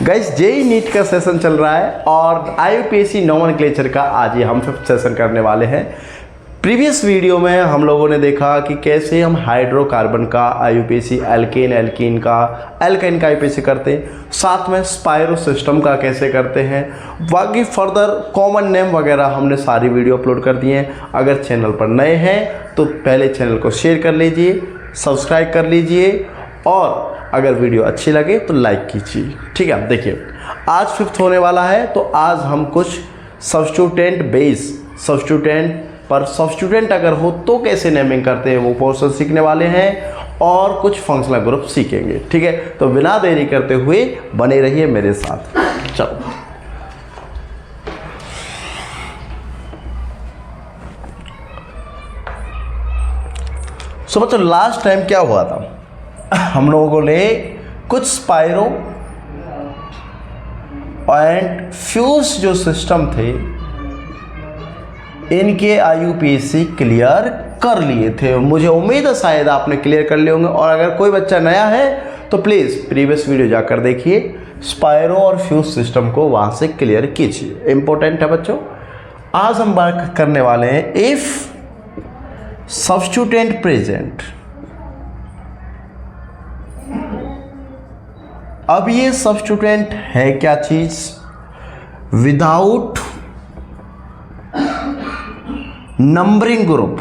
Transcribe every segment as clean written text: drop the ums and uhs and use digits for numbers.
Guys JEE NEET का session चल रहा है और आईयूपीएसी नोमेनक्लेचर का आज ही हम 5th सेशन करने वाले हैं। प्रीवियस वीडियो में हम लोगों ने देखा कि कैसे हम हाइड्रोकार्बन का आईयूपीएसी, एल्कीन का आईयूपीएसी करते हैं, साथ में स्पाइरो सिस्टम का कैसे करते हैं, बाकी फर्दर कॉमन नेम वगैरह हमने सारी वीडियो अपलोड कर दिए हैं। अगर चैनल पर नए हैं तो पहले चैनल को शेयर कर लीजिए, सब्सक्राइब कर लीजिए और अगर वीडियो अच्छी लगे तो लाइक कीजिए। ठीक है, अब देखिए आज 5th होने वाला है तो आज हम कुछ सब्स्टिट्यूटेंट बेस, सब्स्टिट्यूटेंट पर सब्स्टिट्यूटेंट अगर हो तो कैसे नेमिंग करते हैं वो पोर्शन सीखने वाले हैं और कुछ फंक्शनल ग्रुप सीखेंगे। ठीक है, तो बिना देरी करते हुए बने रहिए मेरे साथ। चलो सो बच्चों, लास्ट टाइम क्या हुआ था, हम लोगों ने कुछ स्पाइरो एंड फ्यूज जो सिस्टम थे इनके आईयूपीएसी क्लियर कर लिए थे। मुझे उम्मीद है शायद आपने क्लियर कर लिए होंगे और अगर कोई बच्चा नया है तो प्लीज़ प्रीवियस वीडियो जाकर देखिए, स्पाइरो और फ्यूज सिस्टम को वहाँ से क्लियर कीजिए, इम्पोर्टेंट है बच्चों। आज हम बात करने वाले हैं इफ़ सब्स्टिट्यूटेंट प्रेजेंट। अब ये सब्स्टिट्यूटेंट है क्या चीज, विदाउट नंबरिंग ग्रुप।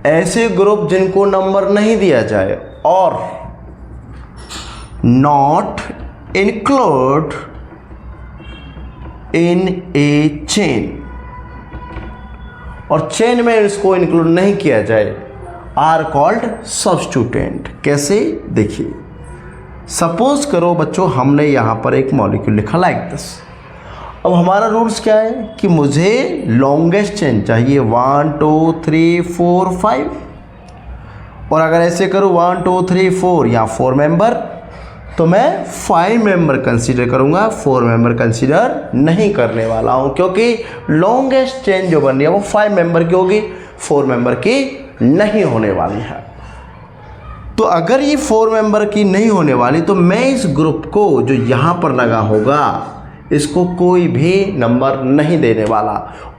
ऐसे ग्रुप जिनको नंबर नहीं दिया जाए और not include in A chain, और चेन में इसको इंक्लूड नहीं किया जाए आर कॉल्ड सब्स्टिट्यूटेंट। कैसे, देखिए सपोज करो बच्चों हमने यहाँ पर एक मॉलिक्यूल लिखा लाइक दिस। अब हमारा रूल्स क्या है कि मुझे लॉन्गेस्ट चेन चाहिए 1 2 3 4 5, और अगर ऐसे करूँ 1 2 3 4 या 4 मेंबर तो मैं 5 मेंबर कंसीडर करूँगा, 4 मेंबर कंसीडर नहीं करने वाला हूँ क्योंकि लॉन्गेस्ट चेन जो बन रही है वो 5 मेंबर की होगी, 4 मेंबर की नहीं होने वाली है। तो अगर ये 4 मेंबर की नहीं होने वाली तो मैं इस ग्रुप को जो यहाँ पर लगा होगा इसको कोई भी नंबर नहीं देने वाला,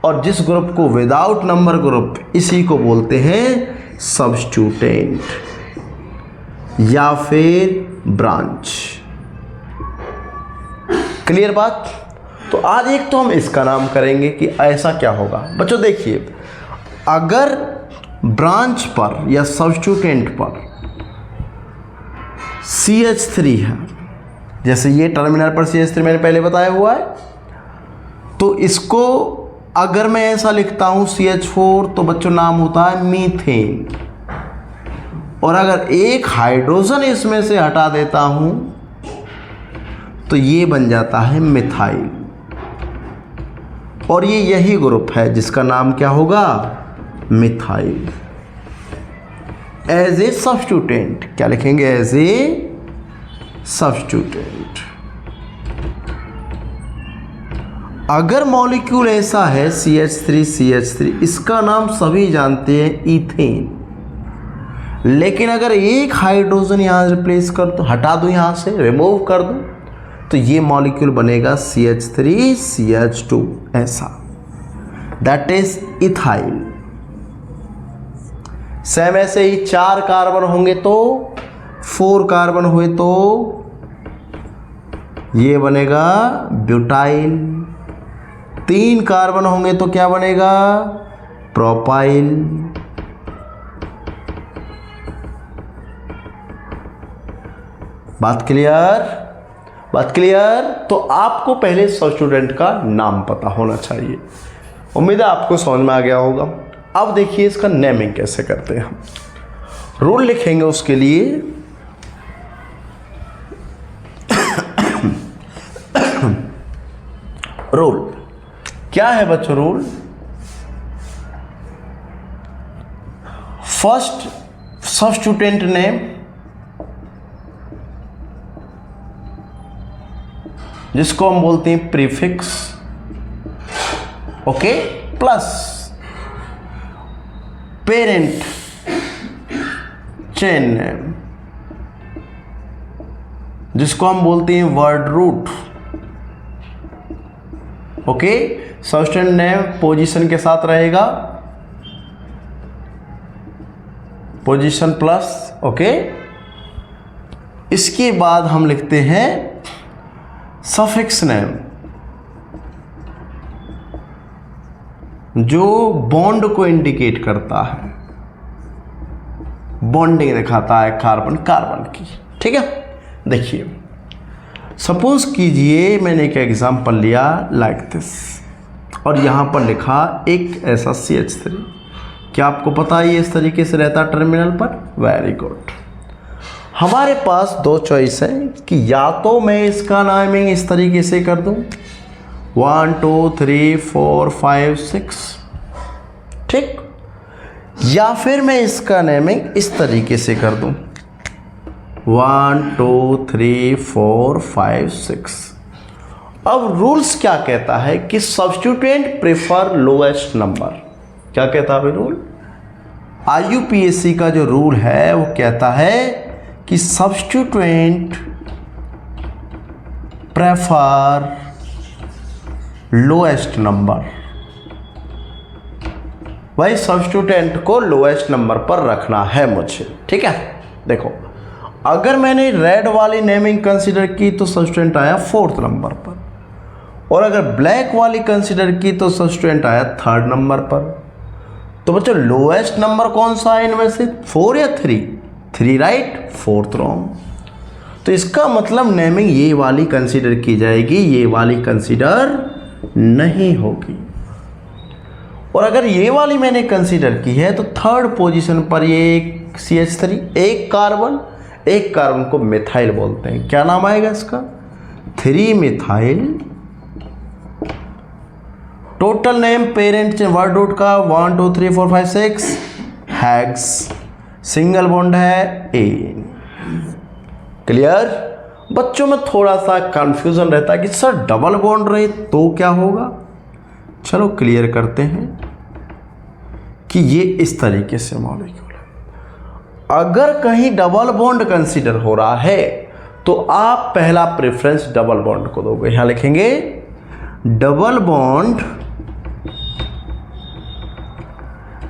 और जिस ग्रुप को विदाउट नंबर ग्रुप इसी को बोलते हैं सब्स्टिट्यूटेंट या फिर ब्रांच। क्लियर बात। तो आज एक तो हम इसका नाम करेंगे कि ऐसा क्या होगा। बच्चों देखिए, अगर ब्रांच पर या सब्स्टिट्यूटेंट पर CH3 है, जैसे ये टर्मिनल पर CH3 मैंने पहले बताया हुआ है, तो इसको अगर मैं ऐसा लिखता हूं CH4 तो बच्चों नाम होता है मीथेन, और अगर एक हाइड्रोजन इसमें से हटा देता हूं तो ये बन जाता है मिथाइल, और ये यही ग्रुप है जिसका नाम क्या होगा, मिथाइल। एज ए सब्स्टिट्यूटेंट क्या लिखेंगे, एज ए सब्स्टिट्यूटेंट। अगर मॉलिक्यूल ऐसा है CH3, इसका नाम सभी जानते हैं इथेन, लेकिन अगर एक हाइड्रोजन यहां रिप्लेस कर दो, हटा दो, यहां से रिमूव कर दो, तो ये मॉलिक्यूल बनेगा CH3CH2 ऐसा, दैट इज इथाइल। सेम ऐसे ही 4 कार्बन होंगे तो 4 कार्बन हुए तो ये बनेगा ब्यूटाइल, 3 कार्बन होंगे तो क्या बनेगा, प्रोपाइल। बात क्लियर, बात क्लियर। तो आपको पहले सब्स्टिट्यूटेंट का नाम पता होना चाहिए, उम्मीद है आपको समझ में आ गया होगा। अब देखिए इसका नेमिंग कैसे करते हैं हम। रूल लिखेंगे उसके लिए रूल क्या है बच्चों, रूल फर्स्ट सब्स्टिट्यूटेंट नेम जिसको हम बोलते हैं prefix, okay, plus parent chain name, जिसको हम बोलते हैं word root. Okay, substituent name position के साथ रहेगा, पोजीशन प्लस। ओके, इसके बाद हम लिखते हैं सफिक्स नेम, जो बॉन्ड को इंडिकेट करता है, बॉन्डिंग दिखाता है कार्बन कार्बन की। ठीक है, देखिए सपोज कीजिए मैंने एक एग्जांपल लिया लाइक दिस, और यहां पर लिखा एक ऐसा CH3। क्या आपको पता है ये इस तरीके से रहता है टर्मिनल पर? Very good. हमारे पास दो चॉइस है कि या तो मैं इसका नेमिंग इस तरीके से कर दूं 1 2 3 4 5 6, ठीक, या फिर मैं इसका नेमिंग इस तरीके से कर दूं 1 2 3 4 5 6। अब रूल्स क्या कहता है कि सब्स्टिट्यूएंट प्रेफर लोएस्ट नंबर। क्या कहता है रूल? IUPAC का जो रूल है वो कहता है कि सब्स्टिट्यूएंट प्रेफर लोएस्ट नंबर। भाई सब्स्टिट्यूएंट को लोएस्ट नंबर पर रखना है मुझे। ठीक है, देखो अगर मैंने रेड वाली नेमिंग कंसीडर की तो सब्स्टिट्यूएंट आया 4th नंबर पर, और अगर ब्लैक वाली कंसीडर की तो सब्स्टिट्यूएंट आया 3rd नंबर पर। तो बच्चों लोएस्ट नंबर कौन सा है इनमें से, 4 या 3? 3 राइट, 4th रॉन्ग। तो इसका मतलब नेमिंग ये वाली कंसीडर की जाएगी, ये वाली कंसीडर नहीं होगी। और अगर ये वाली मैंने कंसीडर की है तो 3rd पोजीशन पर ये CH3, एक कार्बन को मिथाइल बोलते हैं। क्या नाम आएगा इसका? 3 methyl. Total name parent word root का 1 2 3 4 5 6 हैग्स, सिंगल बॉन्ड है A। क्लियर? बच्चों में थोड़ा सा कंफ्यूजन रहता है कि सर डबल बॉन्ड रहे तो क्या होगा। चलो क्लियर करते हैं कि ये इस तरीके से मॉलिक्यूल है। अगर कहीं डबल बॉन्ड कंसीडर हो रहा है तो आप पहला प्रेफरेंस डबल बॉन्ड को दोगे। यहां लिखेंगे double bond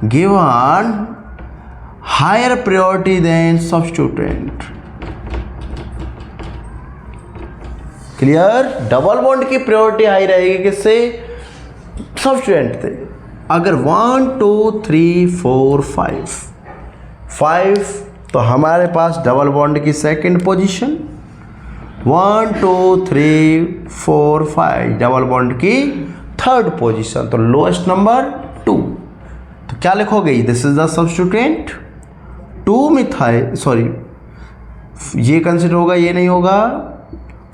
given higher priority than substituent. Clear? Double bond की प्रायोरिटी हाई रहेगी किससे? सब्स्टिट्यूएंट थे। अगर 1 2 3 4 5 तो हमारे पास डबल बॉन्ड की सेकंड पोजीशन, 1 2 3 4 5 डबल बॉन्ड की 3rd पोजीशन, तो लोएस्ट नंबर 2। तो क्या लिखोगे? This is the substituent 2 methyl, sorry ये कंसीडर होगा, ये नहीं होगा,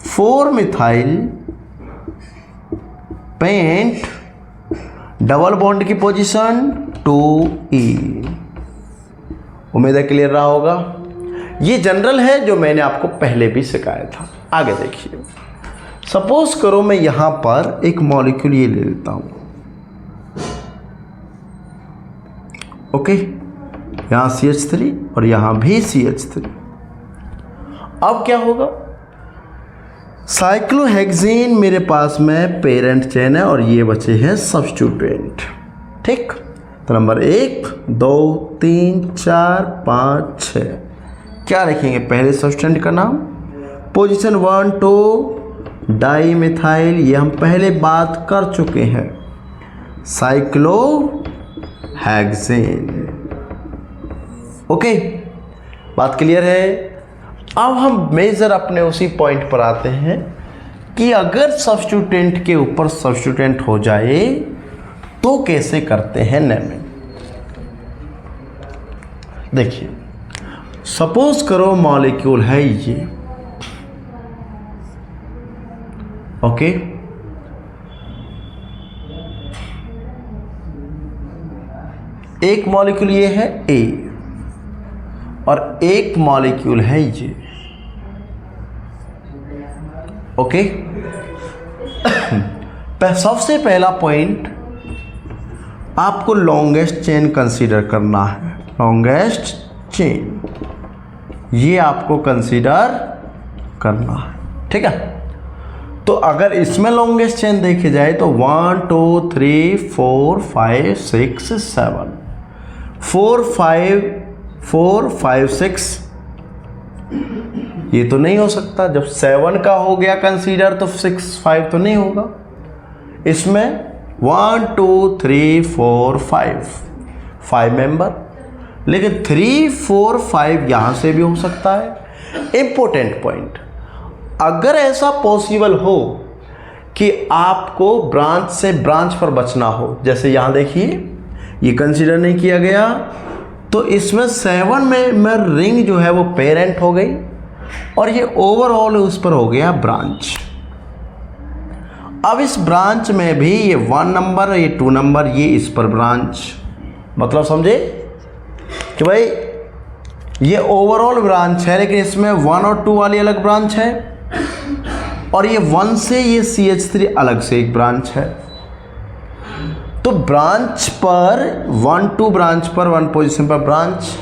4 मिथाइल पेंट डबल बॉन्ड की पोजीशन 2E। उम्मीद है क्लियर रहा होगा। ये जनरल है जो मैंने आपको पहले भी सिखाया था। आगे देखिए, सपोज करो मैं यहां पर एक मॉलिक्यूल ये ले लेता हूं। ओके, यहां CH3 और यहां भी CH3। अब क्या होगा? साइक्लोहेक्सेन मेरे पास में पेरेंट चेन है और ये बचे हैं सब्स्टिट्यूएंट। ठीक, तो नंबर 1 2 3 4 5 6 क्या लिखेंगे? पहले सब्स्टिट्यूएंट का नाम, पोजीशन 1 2 डाई मिथाइल, ये हम पहले बात कर चुके हैं, साइक्लोहेक्सेन। ओके, बात क्लियर है। अब हम मेजर अपने उसी पॉइंट पर आते हैं कि अगर सब्स्टिट्यूएंट के ऊपर सब्स्टिट्यूएंट हो जाए तो कैसे करते हैं नेमिंग। देखिए, सपोज करो मॉलिक्यूल है ये, ओके, एक मॉलिक्यूल ये है A और एक मॉलिक्यूल है ये, ओके। सबसे पहला पॉइंट, आपको लॉन्गेस्ट चेन कंसीडर करना है, लॉन्गेस्ट चेन। ये आपको कंसीडर करना है, ठीक है। तो अगर इसमें लॉन्गेस्ट चेन देखी जाए तो 1 2 3 4 5 6 7 4 5 6 ये तो नहीं हो सकता। जब 7 का हो गया कंसीडर तो 6 5 तो नहीं होगा। इसमें 1 2 3 4 5 मेंबर, लेकिन 3 4 5 यहां से भी हो सकता है। इंपॉर्टेंट पॉइंट, अगर ऐसा पॉसिबल हो कि आपको ब्रांच से ब्रांच पर बचना हो, जैसे यहां देखिए ये कंसीडर नहीं किया गया, तो इसमें 7 में रिंग जो है वो पेरेंट हो गई और ये ओवरऑल उस पर हो गया ब्रांच। अब इस ब्रांच में भी ये 1 नंबर, ये 2 नंबर, ये इस पर ब्रांच, मतलब समझे कि भाई ये ओवरऑल ब्रांच है, लेकिन इसमें 1 और 2 वाली अलग ब्रांच है और ये 1 से ये CH3 अलग से एक ब्रांच है। तो ब्रांच पर 1 2 ब्रांच पर 1 पोजीशन पर ब्रांच,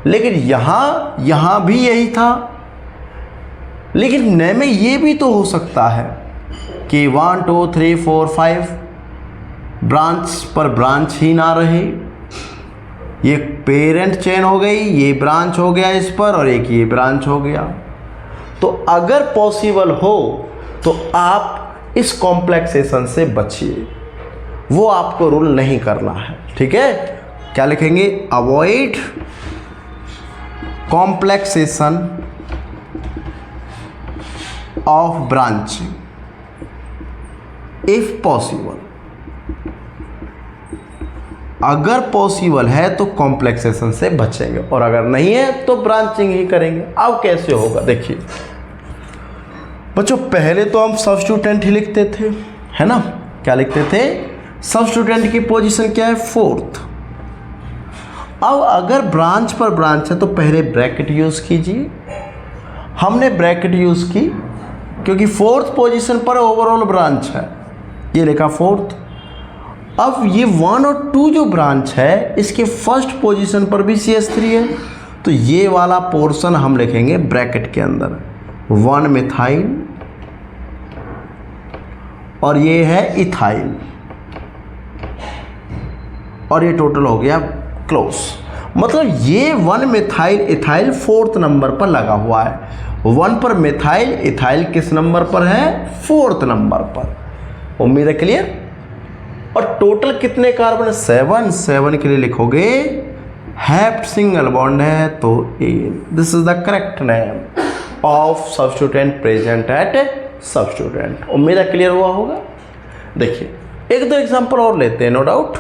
लेकिन यहां भी यही था। लेकिन नए में ये भी तो हो सकता है कि 1 2 3 4 5 ब्रांच पर ब्रांच ही ना रहे, ये पेरेंट चेन हो गई, ये ब्रांच हो गया इस पर और एक ये ब्रांच हो गया। तो अगर पॉसिबल हो तो आप इस कॉम्प्लेक्सेशन से बचिए, वो आपको रूल नहीं करना है, ठीक है। क्या लिखेंगे? Avoid complexation of branching if possible. अगर पॉसिबल है तो कॉम्प्लेक्सेशन से बचेंगे और अगर नहीं है तो ब्रांचिंग ही करेंगे। अब कैसे होगा देखिए बच्चों, पहले तो हम सब्स्टिट्यूटेंट ही लिखते थे, है ना। क्या लिखते थे? सब्स्टिट्यूटेंट की पोजीशन क्या है? 4th। अब अगर ब्रांच पर ब्रांच है तो पहले ब्रैकेट यूज कीजिए। हमने ब्रैकेट यूज की क्योंकि 4th पोजीशन पर ओवरऑल ब्रांच है, ये लिखा 4th। अब ये 1 और 2 जो ब्रांच है इसके फर्स्ट पोजीशन पर भी CH3 है, तो ये वाला पोर्शन हम लिखेंगे ब्रैकेट के अंदर 1 मिथाइल और ये है इथाइल और ये टोटल हो गया क्लोज। मतलब ये 1 मिथाइल इथाइल 4th नंबर पर लगा हुआ है। 1 पर मिथाइल, इथाइल किस नंबर पर है? 4th नंबर पर। उम्मीद है क्लियर। और टोटल कितने कार्बन? 7 के लिए लिखोगे हैप्ड सिंगल बॉन्ड है तो A. This is the correct name of substituent present at substituent. उम्मीद है क्लियर हुआ होगा। देखिए एक दो एग्जांपल और लेते हैं, नो डाउट।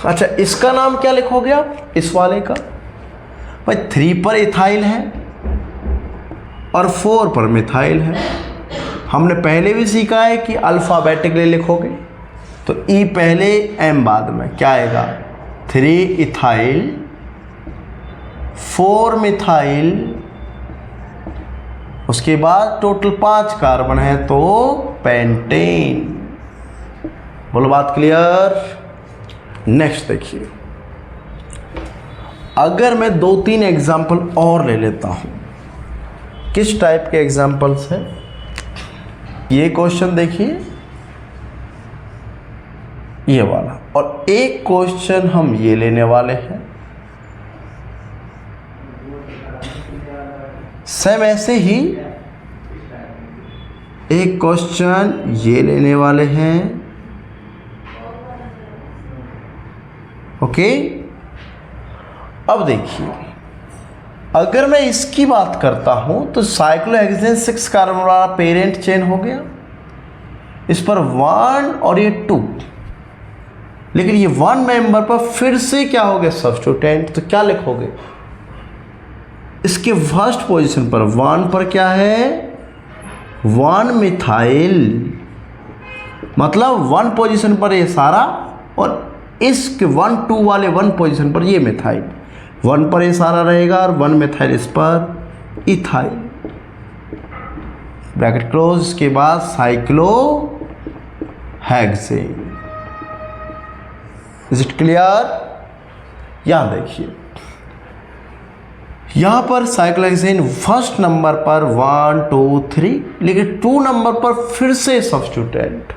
अच्छा, इसका नाम क्या लिखोगे आप? इस वाले का भाई 3 पर इथाइल है और 4 पर मिथाइल है। हमने पहले भी सीखा है कि अल्फ़ाबेटिकली लिखोगे तो ई पहले एम बाद में। क्या आएगा? 3 इथाइल 4 मिथाइल, उसके बाद टोटल 5 कार्बन है तो पेंटेन। बोलो बात क्लियर। नेक्स्ट देखिए, अगर मैं 2-3 एग्जाम्पल और ले लेता हूं, किस टाइप के एग्जाम्पल्स हैं ये क्वेश्चन देखिए, ये वाला, और एक क्वेश्चन हम ये लेने वाले हैं सेम ऐसे ही एक क्वेश्चन ये लेने वाले हैं। ओके, अब देखिए अगर मैं इसकी बात करता हूं तो साइक्लोहेक्सेन 6 कार्बन वाला पेरेंट चेन हो गया, इस पर 1 और ये 2, लेकिन ये 1 मेंबर पर फिर से क्या हो गया? सब्स्टिट्यूटेंट। तो क्या लिखोगे? इसके फर्स्ट पोजीशन पर 1 पर क्या है? 1 मिथाइल, मतलब 1 पोजीशन पर ये सारा और इसके 1 2 वाले 1 पोजीशन पर ये मिथाइल। 1 पर ये सारा रहेगा और 1 मिथाइल इस पर इथाइल, ब्रैकेट क्लोज। इसके बाद cyclo hexane. Is it clear? यहां देखिए यहाँ पर साइक्लोहेक्सेन फर्स्ट नंबर पर 1 2 3, लेकिन 2 नंबर पर फिर से सब्स्टिट्यूटेंट,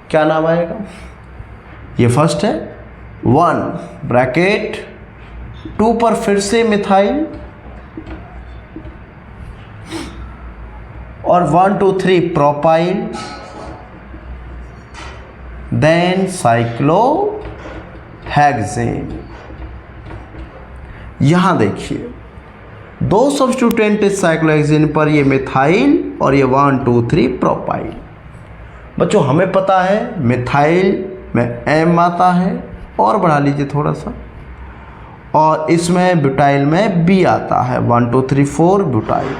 क्या नाम आएगा? ये फर्स्ट है 1 ब्रैकेट 2 पर फिर से मिथाइल और 1 2 3 प्रोपाइल, देन साइक्लोहेक्सेन। यहां देखिए दो सब्स्टिट्यूटेंट इस साइक्लोहेक्सेन पर, ये मिथाइल और ये 1 2 3 प्रोपाइल। बच्चों हमें पता है मिथाइल में M आता है, और बढ़ा लीजिए थोड़ा सा, और इसमें ब्यूटाइल में B आता है, 1 2 3 4 ब्यूटाइल।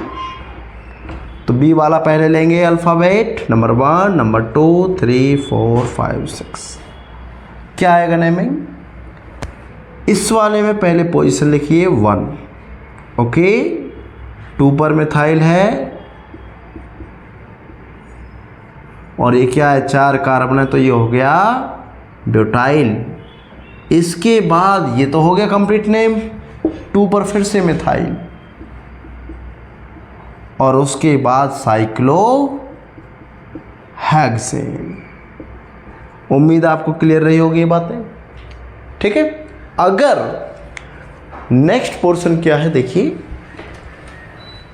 तो B वाला पहले लेंगे अल्फ़ाबेट, नंबर 1 नंबर 2 3 4 5 6, क्या आएगा नेमिंग? इस वाले में पहले पोजीशन लिखिए 1, ओके। 2 पर मिथाइल है और ये क्या है? 4 कार्बन है, तो ये हो गया ब्यूटाइल। इसके बाद ये तो हो गया कंप्लीट नेम, 2 पर फिर से मिथाइल और उसके बाद साइक्लोहेक्सेन। उम्मीद आपको क्लियर रही होगी ये बातें, ठीक है। अगर नेक्स्ट पोर्शन क्या है देखिए,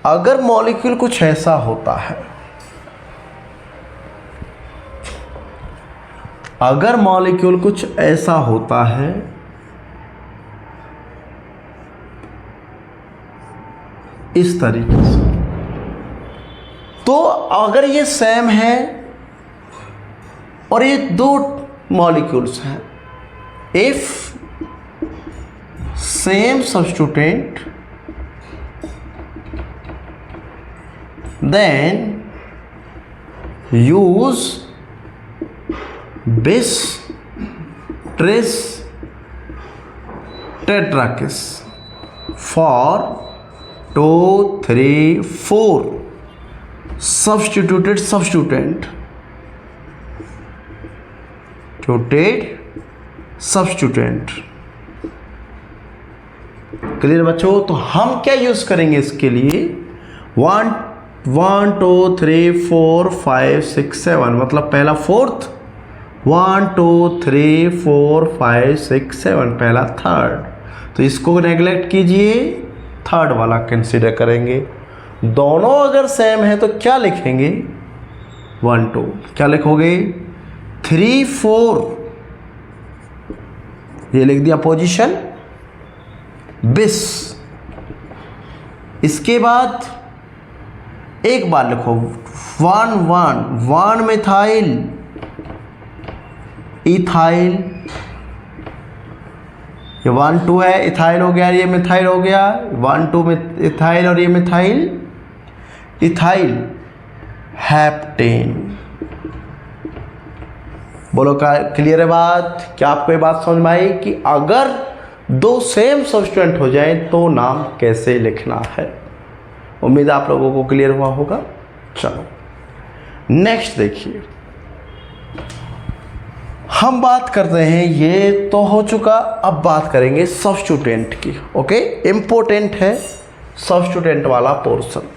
अगर मॉलिक्यूल कुछ ऐसा होता है, अगर मॉलिक्यूल कुछ ऐसा होता है इस तरीके से, तो अगर ये सेम है और ये दो मॉलिक्यूल्स हैं, if same substituent then use bis tris tetrakis for 2 3 4 substituted substituent clear बच्चों? तो हम क्या यूज करेंगे इसके लिए? 1 2 3 4 5 6 7, मतलब पहला फोर्थ, 1 2 3 4 5 6 7 पहला थर्ड। तो इसको नेगलेक्ट कीजिए, थर्ड वाला कंसीडर करेंगे। दोनों अगर सेम है तो क्या लिखेंगे? 1 2, क्या लिखोगे? 3 4, ये लिख दिया पोजीशन बिस। इसके बाद एक बार लिखो 1 1 मिथाइल इथाइल, ये 1 2 है, इथाइल हो गया, ये मिथाइल हो गया, 1 2 में इथाइल और ये मिथाइल, इथाइल हेप्टेन। बोलो क्या क्लियर है बात? क्या आपको ये बात समझ में आई कि अगर दो सेम सब्स्टिट्यूएंट हो जाए तो नाम कैसे लिखना है? उम्मीद आप लोगों को क्लियर हुआ होगा। चलो नेक्स्ट देखिए, हम बात करते हैं, ये तो हो चुका, अब बात करेंगे सब्स्टिट्यूएंट की। ओके, इंपॉर्टेंट है सब्स्टिट्यूएंट वाला पोर्शन।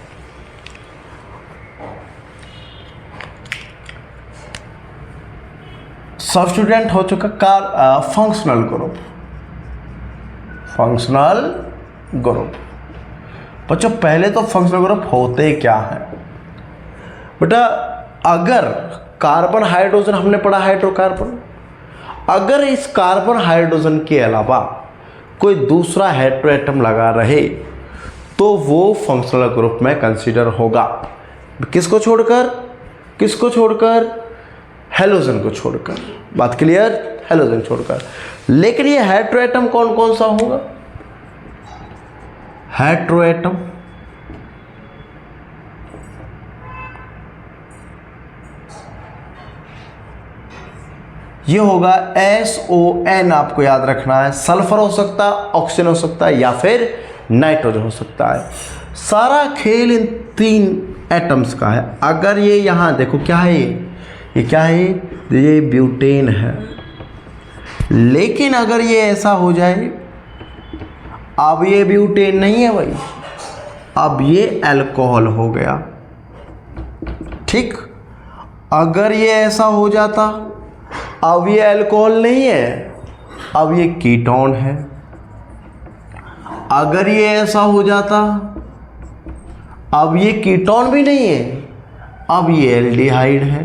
सब्स्टिट्यूएंट हो चुका फंक्शनल ग्रुप। फंक्शनल ग्रुप बच्चों, पहले तो फंक्शनल ग्रुप होते क्या है बेटा? अगर कार्बन हाइड्रोजन, हमने पढ़ा हाइड्रोकार्बन, अगर इस कार्बन हाइड्रोजन के अलावा कोई दूसरा हेटेरोएटम लगा रहे तो वो फंक्शनल ग्रुप में कंसीडर होगा। किसको छोड़कर? किसको छोड़कर? हेलोजन को छोड़कर। बात क्लियर? हेलोजन छोड़कर। लेकिन ये हेटेरोएटम कौन कौन सा होगा? हेटेरोएटम ये होगा SON, आपको याद रखना है। सल्फर हो सकता है, ऑक्सीजन हो सकता है, या फिर नाइट्रोजन हो सकता है। सारा खेल इन 3 एटम्स का है। अगर ये यहां देखो क्या है, ये क्या है? ये ब्यूटेन है। लेकिन अगर ये ऐसा हो जाए, अब ये ब्यूटेन नहीं है भाई, अब ये अल्कोहल हो गया। ठीक, अगर ये ऐसा हो जाता, अब ये अल्कोहल नहीं है, अब ये कीटोन है। अगर ये ऐसा हो जाता, अब ये कीटोन भी नहीं है, अब ये एल्डिहाइड है।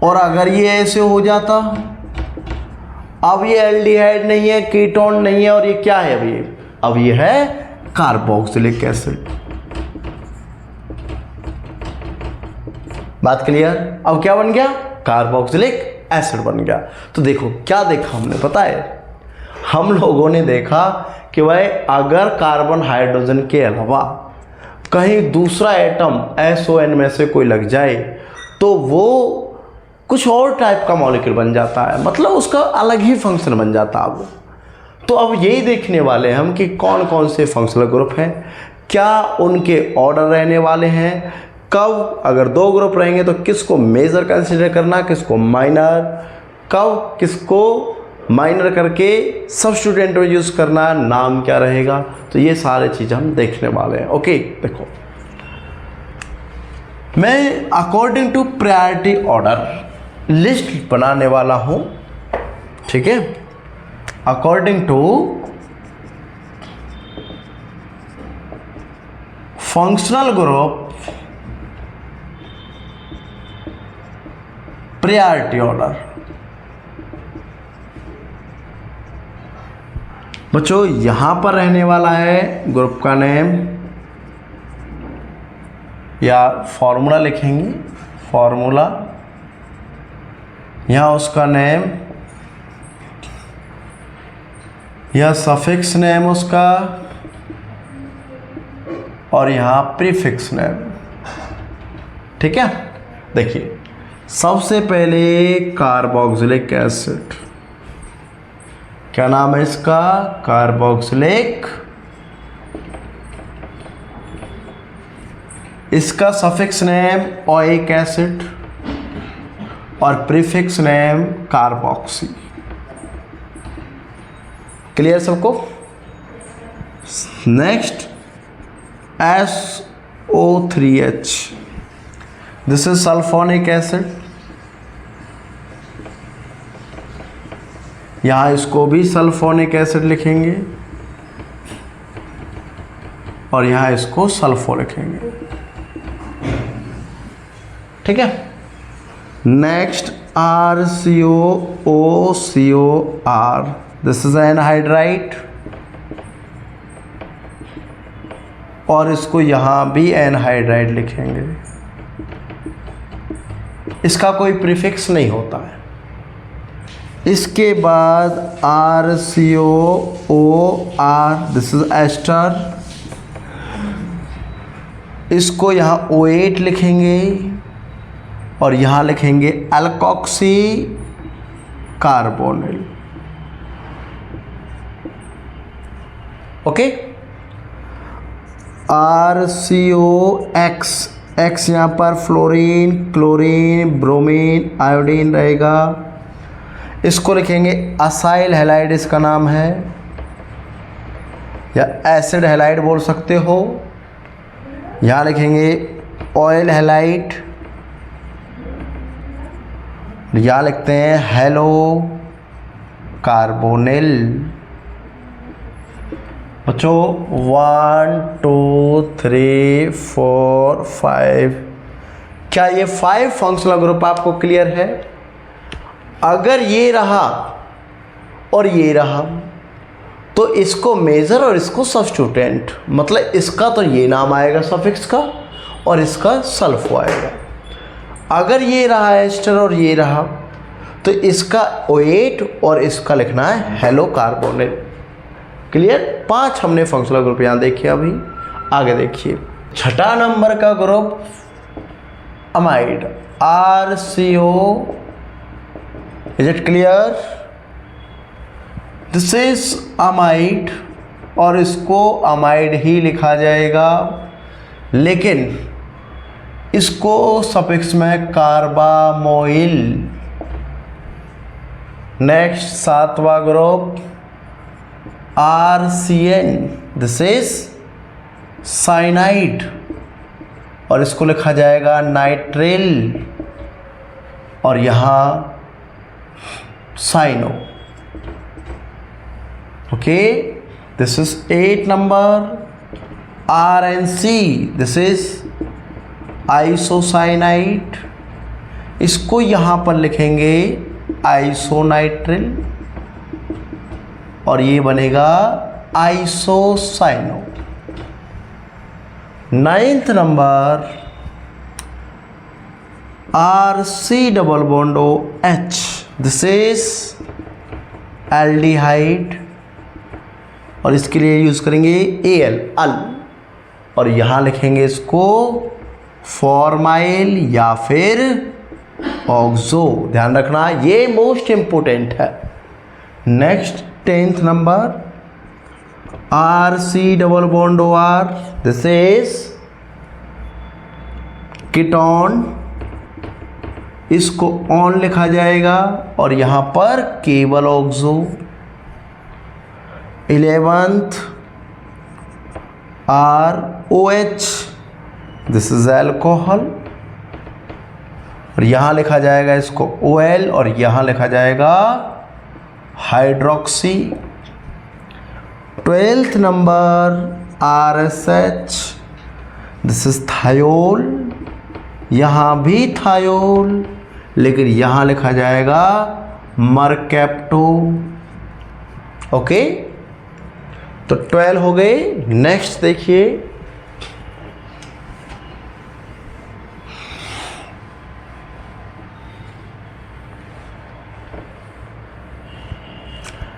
और अगर ये ऐसे हो जाता, अब ये एल्डिहाइड नहीं है, कीटोन नहीं है, और ये क्या है अब ये है कार्बोक्सिलिक एसिड। बात क्लियर? अब क्या बन गया? कार्बोक्सिलिक एसिड बन गया। तो देखो क्या देखा हमने, पता है हम लोगों ने देखा कि भाई अगर कार्बन हाइड्रोजन के अलावा कहीं दूसरा एटम SON में से कोई लग जाए तो वो कुछ और टाइप का मॉलिक्यूल बन जाता है, मतलब उसका अलग ही फंक्शन बन जाता है वो। तो अब यही देखने वाले हैं हम कि कौन कौन से फंक्शनल ग्रुप हैं, क्या उनके ऑर्डर रहने वाले हैं, कब अगर दो ग्रुप रहेंगे तो किसको मेजर कंसिडर करना, किसको माइनर, कब किसको माइनर करके सब्स्टिट्यूएंट में यूज़ करना, नाम क्या रहेगा। तो ये सारे चीज़ हम देखने वाले हैं। ओके, देखो मैं according to priority order list बनाने वाला हूँ, ठीक है, according to functional group priority order. बच्चों यहां पर रहने वाला है ग्रुप का नेम, या फॉर्मूला लिखेंगे, फॉर्मूला, यहां उसका नेम या सफिक्स नेम उसका, और यहां प्रीफिक्स नेम। ठीक है, देखिए सबसे पहले कार्बोक्सिलिक एसिड, क्या नाम है इसका? कार्बोक्सिलिक। इसका सफिक्स नेम ओइक एसिड और प्रीफिक्स नेम कार्बोक्सी। क्लियर सबको? Next SO3H, this is sulphonic acid. यहां इसको भी सल्फोनिक एसिड लिखेंगे और यहां इसको सल्फो लिखेंगे। ठीक है, next RCOOCOR, this is anhydride, और इसको यहां भी एनहाइड्राइड लिखेंगे। इसका कोई प्रीफिक्स नहीं होता है। इसके बाद RCOOR, दिस इज एस्टर, इसको यहाँ O8 लिखेंगे और यहाँ लिखेंगे alkoxy carbonyl. Okay, RCOX, X यहाँ पर फ्लोरीन, क्लोरीन, ब्रोमीन, आयोडीन रहेगा। इसको लिखेंगे असाइल हैलाइड, इसका नाम है, या एसिड हैलाइड बोल सकते हो। यहाँ लिखेंगे ऑयल हैलाइड, यहाँ लिखते हैं हेलो कार्बोनिल। बच्चों 1 2 3 4 5, क्या ये 5 फंक्शनल ग्रुप आपको क्लियर है? अगर ये रहा और ये रहा तो इसको मेजर और इसको सब्स्टिट्यूएंट, मतलब इसका तो ये नाम आएगा सफिक्स का और इसका सल्फो आएगा। अगर ये रहा एस्टर और ये रहा तो इसका O8 और इसका लिखना है हेलो कार्बोनिल। क्लियर? 5 हमने फंक्शनल ग्रुप यहाँ देखिए। अभी आगे देखिए, छठा नंबर का group amide, RCO। Is it clear? This is amide और इसको अमाइड ही लिखा जाएगा, लेकिन इसको सफिक्स में कार्बामोइल। नेक्स्ट 7वां group RCN, this is cyanide, और इसको लिखा जाएगा नाइट्रिल, और यहाँ cyano. Okay, this is 8 number. RNC, this is isocyanide, इसको यहाँ पर लिखेंगे आइसोनाइट्रिल, और ये बनेगा isocyano. 9th number RC double bond OH, this is aldehyde, और इसके लिए यूज करेंगे Al, अल, और यहां लिखेंगे इसको फॉर्माइल या फिर ऑक्सो। ध्यान रखना, ये मोस्ट इंपोर्टेंट है। Next 10th number RC double bond OR, this is ketone, इसको ऑन लिखा जाएगा और यहां पर केवल oxo. 11th ROH, this is alcohol, और यहां लिखा जाएगा इसको OL, और यहां लिखा जाएगा hydroxy. 12th number RSH, this is thiol, यहां भी थायोल, लेकिन यहां लिखा जाएगा मरकैप्टो। ओके, तो 12 हो गए। नेक्स्ट देखिए,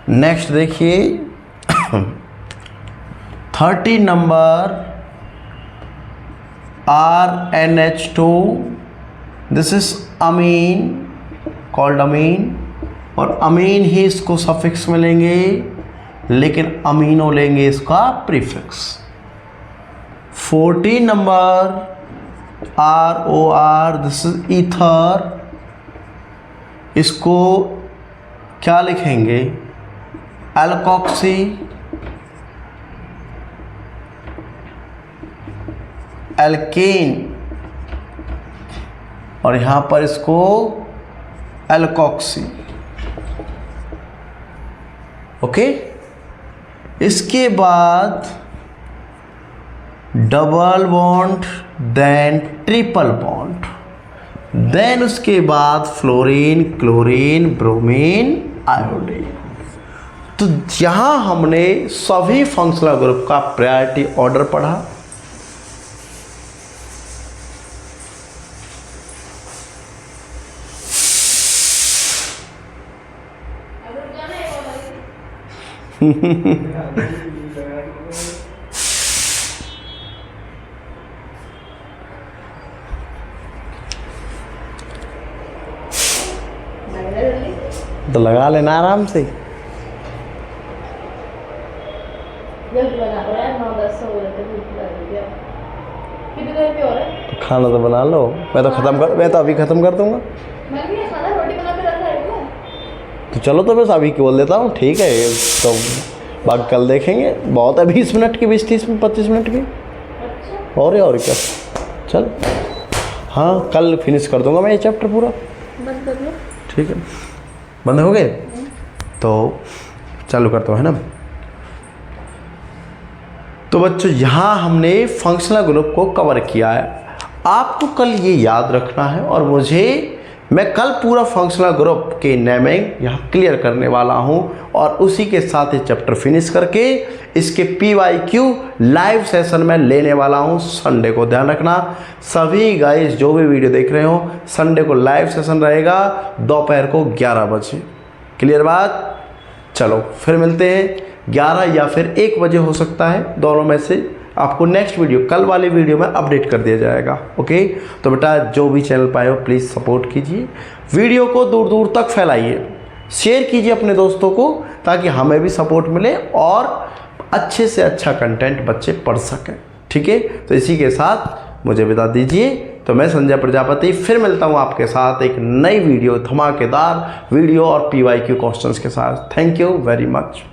नेक्स्ट देखिए 13 number RNH2, this is Amin, called Amin, और अमीन ही इसको सफिक्स में लेंगे, लेकिन अमीनो लेंगे इसका prefix. 14 number ROR, this is ether, इसको क्या लिखेंगे एल्कोक्सी, एल्केन, और यहां पर इसको एल्कोक्सी। ओके, इसके बाद double bond, then triple bond, then उसके बाद फ्लोरीन, क्लोरीन, ब्रोमीन, आयोडीन। तो यहां हमने सभी फंक्शनल ग्रुप का प्रायोरिटी ऑर्डर पढ़ा। तो लगा लेना आराम से। तो खाना तो बना लो, मैं तो अभी खत्म कर दूंगा। तो चलो, तो बस अभी बोल देता हूँ, ठीक है, तो बाकी कल देखेंगे। बहुत है 20 मिनट की, 20-30 मिनट, 25 मिनट की। अच्छा। और क्या, चल, हाँ, कल फिनिश कर दूंगा मैं ये चैप्टर पूरा। बंद कर लो। ठीक है, बंद हो गए, तो चालू करता हूँ, है ना। तो बच्चों, यहाँ हमने फंक्शनल ग्रुप को कवर किया है। आपको कल ये याद रखना है, और मैं कल पूरा फंक्शनल ग्रुप के नेमिंग यहाँ क्लियर करने वाला हूँ, और उसी के साथ ये चैप्टर फिनिश करके इसके PYQ लाइव सेशन में लेने वाला हूँ संडे को। ध्यान रखना सभी गाइस, जो भी वीडियो देख रहे हो, संडे को लाइव सेशन रहेगा दोपहर को 11 बजे। क्लियर बात? चलो फिर मिलते हैं 11 या फिर 1 बजे, हो सकता है, दोनों में से आपको नेक्स्ट वीडियो, कल वाली वीडियो में अपडेट कर दिया जाएगा। ओके, तो बेटा जो भी चैनल पाए हो प्लीज़ सपोर्ट कीजिए, वीडियो को दूर दूर तक फैलाइए, शेयर कीजिए अपने दोस्तों को, ताकि हमें भी सपोर्ट मिले और अच्छे से अच्छा कंटेंट बच्चे पढ़ सकें। ठीक है, तो इसी के साथ मुझे विदा दीजिए। तो मैं संजय प्रजापति फिर मिलता हूँ आपके साथ एक नई वीडियो, धमाकेदार वीडियो और PYQ क्वेश्चंस के साथ। Thank you very much.